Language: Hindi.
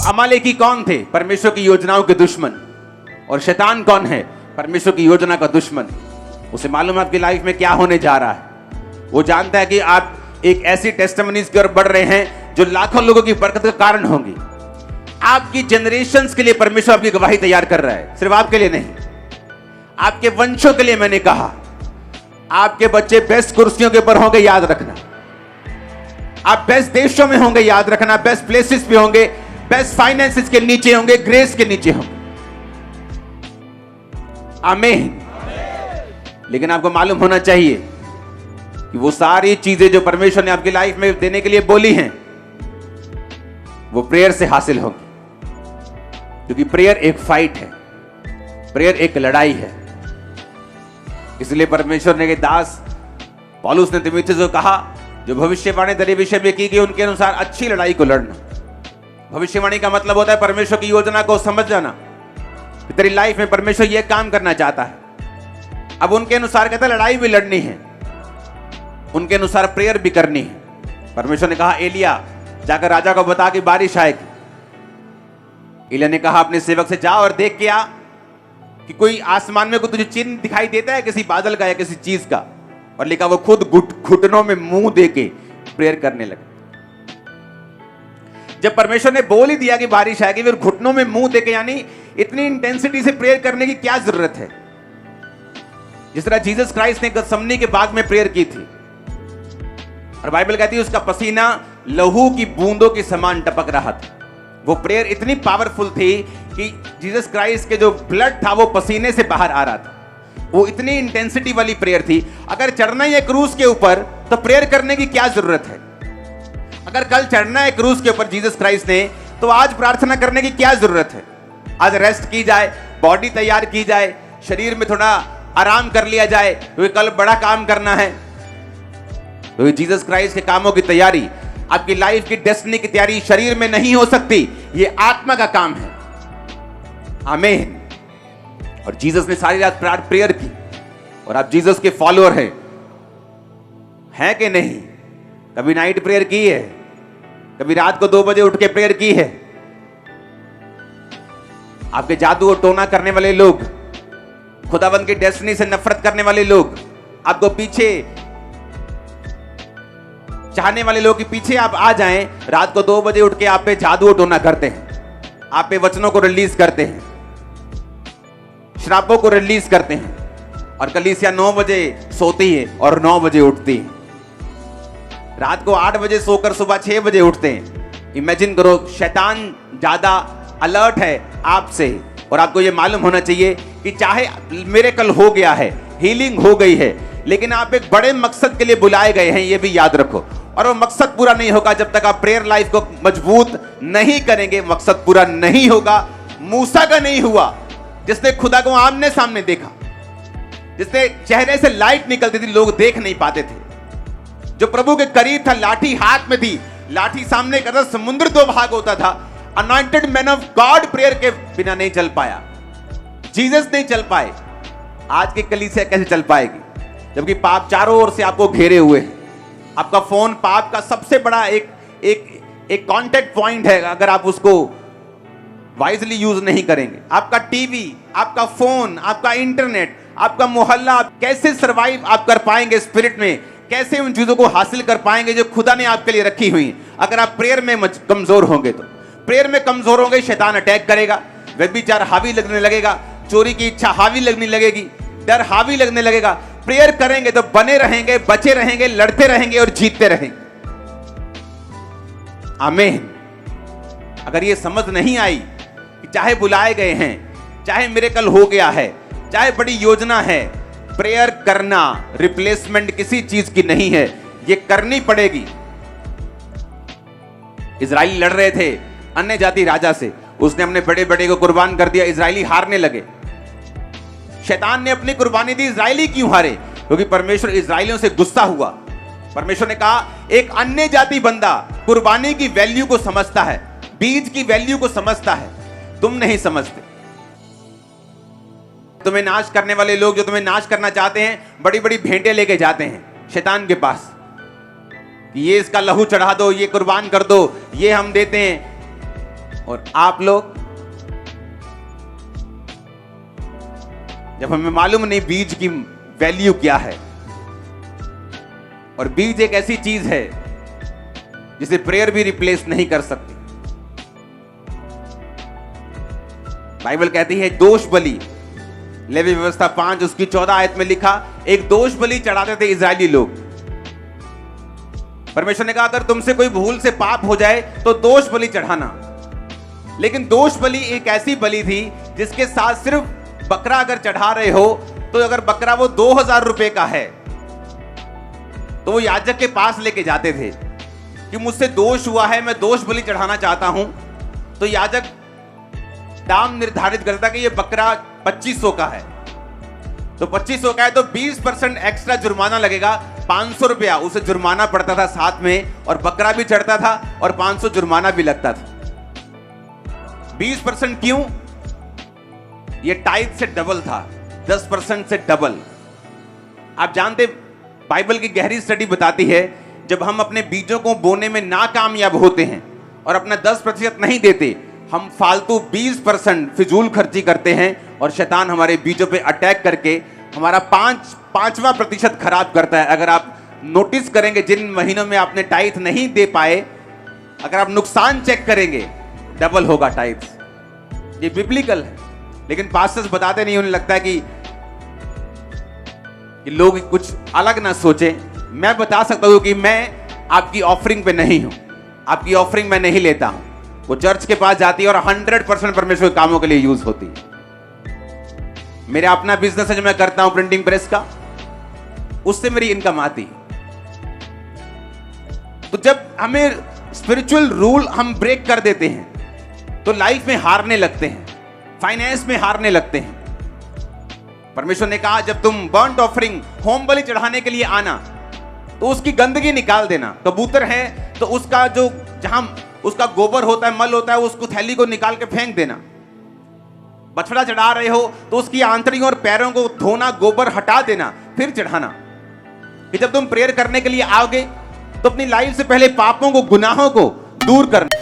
अमालेकी कौन थे? परमेश्वर की योजनाओं के दुश्मन। और शैतान कौन है? परमेश्वर की योजना का दुश्मन। उसे मालूम है आपकी लाइफ में क्या होने जा रहा है। वो जानता है कि आप एक ऐसी टेस्टिमनीज की ओर बढ़ रहे हैं जो लाखों लोगों की बरकत का कारण होंगी। आपकी जनरेशंस के लिए परमेश्वर आपकी गवाही तैयार कर रहा है, सिर्फ आपके लिए नहीं, आपके वंशों के लिए। मैंने कहा आपके बच्चे बेस्ट कुर्सियों के ऊपर होंगे, याद रखना। आप बेस्ट देशों में होंगे, याद रखना। बेस्ट प्लेसेस पे होंगे, बेस्ट फाइनेंसेस के नीचे होंगे, ग्रेस के नीचे होंगे। आमीन। लेकिन आपको मालूम होना चाहिए कि वो सारी चीजें जो परमेश्वर ने आपकी लाइफ में देने के लिए बोली हैं, वो प्रेयर से हासिल होंगी। क्योंकि प्रेयर एक फाइट है, प्रेयर एक लड़ाई है। इसलिए परमेश्वर ने के दास पौलुस ने तीमुथियुस को कहा, जो भविष्यवाणी तेरे विषय में की गई उनके अनुसार अच्छी लड़ाई को लड़ना। भविष्यवाणी का मतलब होता है परमेश्वर की योजना को समझ जाना कि तेरी लाइफ में परमेश्वर यह काम करना चाहता है। अब उनके अनुसार कहता है लड़ाई भी लड़नी है, उनके अनुसार प्रेयर भी करनी है। परमेश्वर ने कहा एलिया जाकर राजा को बता कि बारिश आएगी। एलिया ने कहा अपने सेवक से, जा और देख के आ कि कोई आसमान में कोई तुझे चिन्ह दिखाई देता है किसी बादल का या किसी चीज का। और लिखा वो खुद घुटनों में मुंह देके प्रेयर करने लगे। जब परमेश्वर ने बोल ही दिया कि बारिश आएगी, फिर घुटनों में मुंह देके, यानी इतनी इंटेंसिटी से प्रेयर करने की क्या जरूरत है? जिस तरह जीसस क्राइस्ट ने गethsemane के बाग में प्रेयर की थी, और बाइबल कहती है उसका पसीना लहू की बूंदों के समान टपक रहा था। वो प्रेयर इतनी पावरफुल थी कि जीसस क्राइस्ट के जो ब्लड था वो पसीने से बाहर आ रहा था। वो इतनी इंटेंसिटी वाली प्रेयर थी। अगर चढ़ना ही है क्रूस के ऊपर तो प्रेयर करने की क्या जरूरत है? अगर कल चढ़ना है क्रूस के ऊपर जीसस क्राइस्ट ने, तो आज प्रार्थना करने की क्या जरूरत है? आज रेस्ट की जाए, बॉडी तैयार की जाए, शरीर में थोड़ा आराम कर लिया जाए, क्योंकि कल बड़ा काम करना है। क्योंकि जीसस क्राइस्ट के कामों की तैयारी, आपकी लाइफ की डेस्टिनी की तैयारी शरीर में नहीं हो सकती, ये आत्मा का काम है। आमीन। और जीसस ने सारी रात प्रेयर की, और आप जीसस के फॉलोअर हैं कि नहीं? कभी नाइट प्रेयर की है? कभी रात को 2 बजे उठ के प्रेयर की है? आपके जादू और टोना करने वाले लोग, खुदावंद की डेस्टिनी से नफरत करने वाले लोग, आपको पीछे चाहने वाले लोग के पीछे आप आ जाएं, रात को 2 बजे उठ के आप पे जादू और टोना करते हैं, आप पे वचनों को रिलीज करते हैं, श्रापों को रिलीज करते हैं, और कलीसिया 9 बजे सोती है और 9 बजे उठती है। रात को 8 बजे सोकर सुबह 6 बजे उठते हैं। इमेजिन करो, शैतान ज्यादा अलर्ट है आपसे। और आपको यह मालूम होना चाहिए कि चाहे मिरेकल हो गया है, हीलिंग हो गई है, लेकिन आप एक बड़े मकसद के लिए बुलाए गए हैं, यह भी याद रखो। और वो मकसद पूरा नहीं होगा जब तक आप प्रेयर लाइफ को मजबूत नहीं करेंगे। मकसद पूरा नहीं होगा। मूसा का नहीं हुआ, जिसने खुदा को आमने सामने देखा, जिसने चेहरे से लाइट निकलती थी, लोग देख नहीं पाते थे। जो प्रभु के करीब था, लाठी हाथ में थी, लाठी सामने करता, समुद्र 2 भाग होता था। Anointed man of God prayer के बिना नहीं चल पाया। जीसस नहीं चल पाए। आज की कलीसिया कैसे चल पाएगी जबकि पाप चारों ओर से आपको घेरे हुए हैं? आपका फोन पाप का सबसे बड़ा एक कांटेक्ट पॉइंट है। अगर आप उसको वाइजली यूज नहीं करेंगे, आपका टीवी, आपका फोन, आपका इंटरनेट, आपका मोहल्ला, आप कैसे सरवाइव आप कर पाएंगे स्पिरिट में? कैसे उन चीजों को हासिल कर पाएंगे जो खुदा ने आपके लिए रखी हुई? अगर आप प्रेयर में कमजोर होंगे तो प्रेयर में कमजोर होंगे, शैतान अटैक करेगा, व्यभिचार हावी लगने लगेगा, चोरी की इच्छा हावी लगने लगेगी, डर हावी लगने लगेगा। प्रेयर करेंगे तो बने रहेंगे, बचे रहेंगे, लड़ते रहेंगे और जीतते रहेंगे। आमीन। अगर ये समझ नहीं आई कि चाहे बुलाए गए हैं, चाहे मिरेकल हो गया है, चाहे बड़ी योजना है, प्रेयर करना रिप्लेसमेंट किसी चीज की नहीं है, ये करनी पड़ेगी। इजराइली लड़ रहे थे अन्य जाति राजा से, उसने अपने बड़े बड़े को कुर्बान कर दिया, इजराइली हारने लगे। शैतान ने अपनी कुर्बानी दी, इजराइली क्यों हारे? क्योंकि परमेश्वर इजराइलियों से गुस्सा हुआ। परमेश्वर ने कहा एक अन्य जाति बंदा कुर्बानी की वैल्यू को समझता है, बीज की वैल्यू को समझता है, तुम नहीं समझते। तुम्हें नाश करने वाले लोग जो तुम्हें नाश करना चाहते हैं, बड़ी बड़ी भेंटें लेके जाते हैं शैतान के पास कि ये इसका लहू चढ़ा दो, ये कुर्बान कर दो, ये हम देते हैं। और आप लोग, जब हमें मालूम नहीं बीज की वैल्यू क्या है, और बीज एक ऐसी चीज है जिसे प्रेयर भी रिप्लेस नहीं कर सकती। बाइबल कहती है दोष बलि, लेवी व्यवस्था 5 उसकी 14 आयत में लिखा, एक दोष बलि चढ़ाते थे इजरायली लोग। परमेश्वर ने कहा अगर तुमसे कोई भूल से पाप हो जाए तो दोष बलि चढ़ाना। लेकिन दोष बलि एक ऐसी बलि थी जिसके साथ सिर्फ बकरा अगर चढ़ा रहे हो, तो अगर बकरा वो 2000 रुपए का है तो वो याजक के पास लेके जाते थे कि मुझसे दोष हुआ है, मैं दोष बलि चढ़ाना चाहता हूं। तो याजक दाम निर्धारित करता कि ये बकरा 2500 का है, तो 2500 का है तो 20% एक्स्ट्रा जुर्माना लगेगा, 500 रुपया उसे जुर्माना पड़ता था साथ में, और बकरा भी चढ़ता था और 500 जुर्माना भी लगता था। 20% क्यों? ये टाइप से डबल था, 10% से डबल। आप जानते, बाइबल की गहरी स्टडी बताती है जब हम अपने बीजों को बोने में नाकामयाब होते हैं और अपना 10% नहीं देते, हम फालतू 20% फिजूल खर्ची करते हैं और शैतान हमारे बीजों पे अटैक करके हमारा 5वां प्रतिशत खराब करता है। अगर आप नोटिस करेंगे जिन महीनों में आपने टाइथ नहीं दे पाए, अगर आप नुकसान चेक करेंगे डबल होगा टाइथ। ये बिब्लिकल है, लेकिन पास्टर्स बताते नहीं, उन्हें लगता है कि लोग कुछ अलग ना सोचे। मैं बता सकता हूं कि मैं आपकी ऑफरिंग पे नहीं हूं, आपकी ऑफरिंग मैं नहीं लेता हूं। वो चर्च के पास जाती है और 100% परमेश्वर के कामों के लिए यूज होती है। मेरा अपना बिजनेस है जो मैं करता हूं प्रिंटिंग प्रेस का, उससे मेरी इनकम आती है। तो जब हमें स्पिरिचुअल रूल हम ब्रेक कर देते हैं तो लाइफ में हारने लगते हैं, फाइनेंस में हारने लगते हैं। परमेश्वर ने कहा जब तुम बर्न्ट ऑफरिंग होम बलि चढ़ाने के लिए आना तो उसकी गंदगी निकाल देना। कबूतर है तो उसका जो जहां उसका गोबर होता है, मल होता है, उसको थैली को निकाल के फेंक देना। बछड़ा चढ़ा रहे हो तो उसकी आंतड़ियों और पैरों को धोना, गोबर हटा देना, फिर चढ़ाना। कि जब तुम प्रेयर करने के लिए आओगे तो अपनी लाइफ से पहले पापों को, गुनाहों को दूर करना।